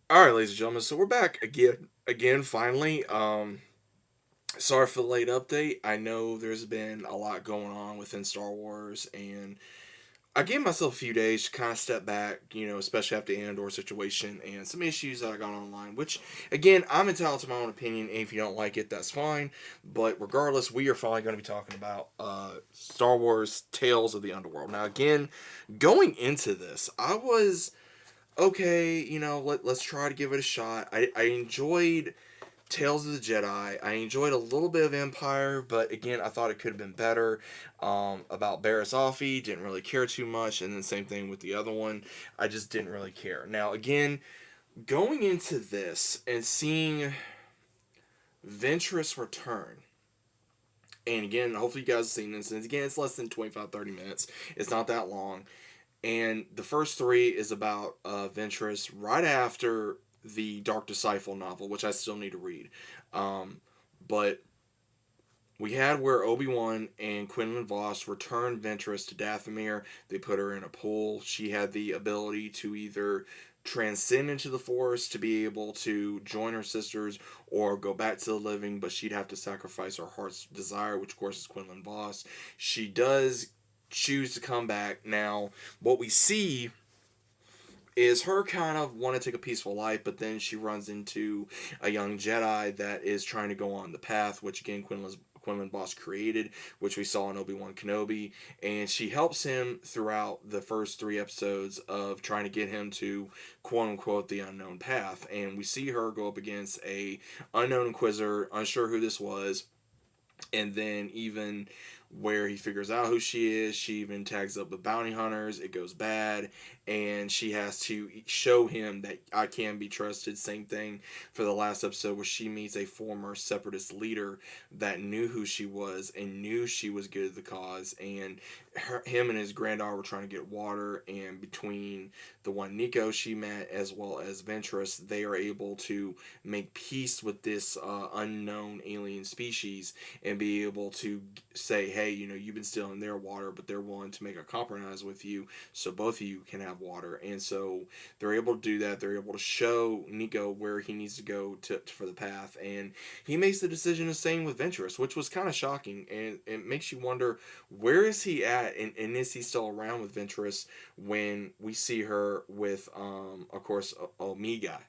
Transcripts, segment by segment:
All right, ladies and gentlemen. So we're back again, finally. Sorry for the late update. I know there's been a lot going on within Star Wars, and I gave myself a few days to kind of step back. Especially after the Andor situation and some issues that I got online. Which, again, I'm entitled to my own opinion. And if you don't like it, that's fine. But regardless, we are finally going to be talking about Star Wars: Tales of the Underworld. Now, again, going into this, I was okay, let's try to give it a shot. I enjoyed Tales of the Jedi. I enjoyed a little bit of Empire, but again, I thought it could have been better. About Barriss Offee, didn't really care too much, and then same thing with the other one. I just didn't really care. Now, again, going into this and seeing Ventress return, and again, hopefully you guys have seen this, and again, it's less than 25-30 minutes. It's not that long. And the first three is about Ventress right after the Dark Disciple novel, which I still need to read. But we had where Obi-Wan and Quinlan Voss returned Ventress to Dathomir. They put her in a pool. She had the ability to either transcend into the Force to be able to join her sisters or go back to the living, but she'd have to sacrifice her heart's desire, which of course is Quinlan Voss. She does choose to come back. Now, what we see is her kind of want to take a peaceful life, but then she runs into a young Jedi that is trying to go on the path, which again Quinlan Voss created, which we saw in Obi-Wan Kenobi, and she helps him throughout the first three episodes of trying to get him to quote unquote the unknown path. And we see her go up against a unknown Inquisitor, unsure who this was, and then even where he figures out who she is, she even tags up with bounty hunters. It goes bad, and she has to show him that I can be trusted. Same thing for the last episode where she meets a former separatist leader that knew who she was and knew she was good at the cause. And him and his granddaughter were trying to get water, and between the one Nico she met as well as Ventress, they are able to make peace with this unknown alien species and be able to say, hey, you've been stealing their water, but they're willing to make a compromise with you so both of you can have water. And so they're able to do that. They're able to show Nico where he needs to go for the path. And he makes the decision of staying with Ventress, which was kind of shocking. And it makes you wonder, where is he at? And is he still around with Ventress when we see her with, of course, Omega,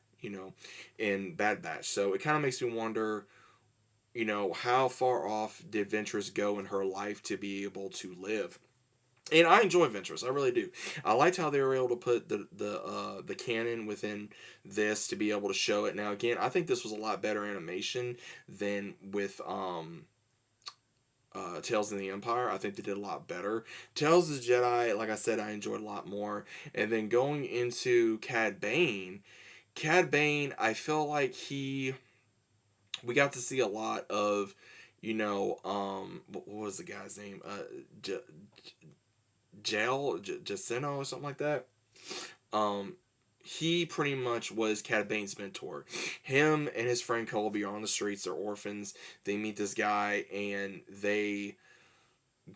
in Bad Batch? So it kind of makes me wonder, how far off did Ventress go in her life to be able to live? And I enjoy Ventress, I really do. I liked how they were able to put the canon within this to be able to show it. Now, again, I think this was a lot better animation than with Tales of the Empire. I think they did a lot better. Tales of the Jedi, like I said, I enjoyed a lot more. And then going into Cad Bane, I feel like we got to see a lot of, what was the guy's name? J- Jaceno or something like that. Um, he pretty much was Cad Bane's mentor. Him and his friend Colby are on the streets. They're orphans. They meet this guy and they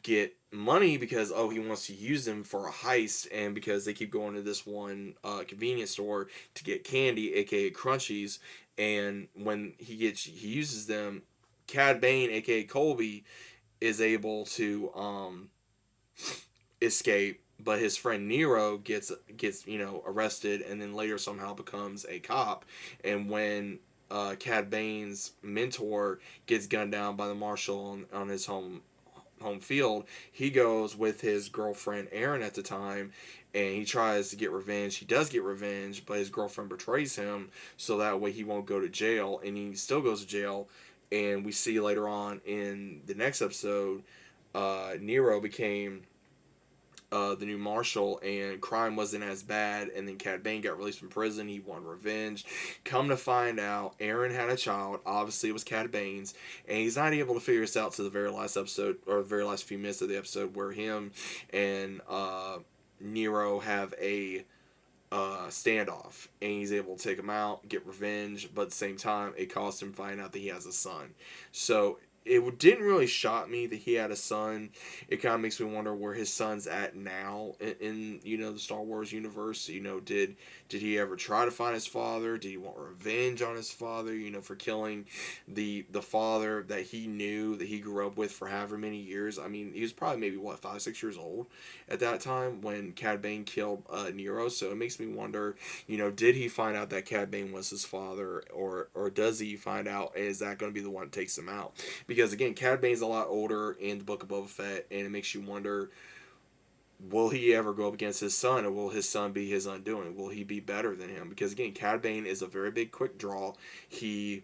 get money because he wants to use them for a heist, and because they keep going to this one convenience store to get candy, aka crunchies. And when he uses them, Cad Bane, aka Colby, is able to escape, but his friend Nero gets arrested, and then later somehow becomes a cop. And when Cad Bane's mentor gets gunned down by the marshal on his home field, he goes with his girlfriend Erin at the time, and he tries to get revenge. He does get revenge, but his girlfriend betrays him, so that way he won't go to jail, and he still goes to jail. And we see later on in the next episode, Nero became the new marshal, and crime wasn't as bad. And then Cad Bane got released from prison. He wanted revenge. Come to find out, Aaron had a child. Obviously, it was Cad Bane's, and he's not able to figure this out to the very last episode, or the very last few minutes of the episode, where him and Nero have a standoff, and he's able to take him out, get revenge, but at the same time, it costs him finding out that he has a son. So didn't really shock me that he had a son. It kind of makes me wonder where his son's at now in the Star Wars universe. Did he ever try to find his father? Did he want revenge on his father? For killing the father that he knew, that he grew up with for however many years. I mean, he was probably maybe 5, 6 years old at that time when Cad Bane killed Nero. So it makes me wonder, did he find out that Cad Bane was his father, or does he find out, and is that going to be the one that takes him out? Because again, Cad Bane's a lot older in the Book of Boba Fett, and it makes you wonder: will he ever go up against his son, or will his son be his undoing? Will he be better than him? Because again, Cad Bane is a very big, quick draw. He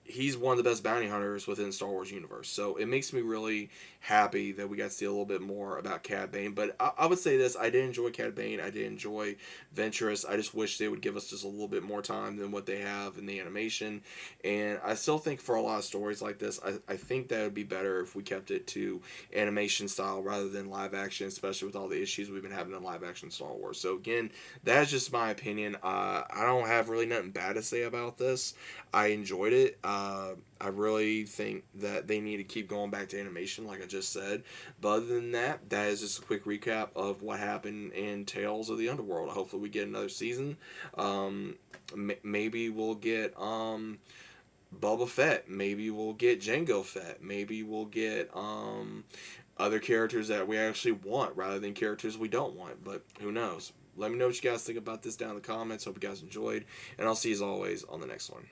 he's one of the best bounty hunters within the Star Wars universe. So it makes me really happy that we got to see a little bit more about Cad Bane. But I would say this: I did enjoy Cad Bane. I did enjoy Ventress. I just wish they would give us just a little bit more time than what they have in the animation. And I still think for a lot of stories like this, I think that would be better if we kept it to animation style rather than live action, especially with all the issues we've been having in live action Star Wars. So again, that's just my opinion. I don't have really nothing bad to say about this. I enjoyed it. I really think that they need to keep going back to animation, like I just said. But other than that, that is just a quick recap of what happened in Tales of the Underworld. Hopefully, we get another season. Maybe we'll get Boba Fett. Maybe we'll get Jango Fett. Maybe we'll get other characters that we actually want rather than characters we don't want. But who knows? Let me know what you guys think about this down in the comments. Hope you guys enjoyed. And I'll see you as always on the next one.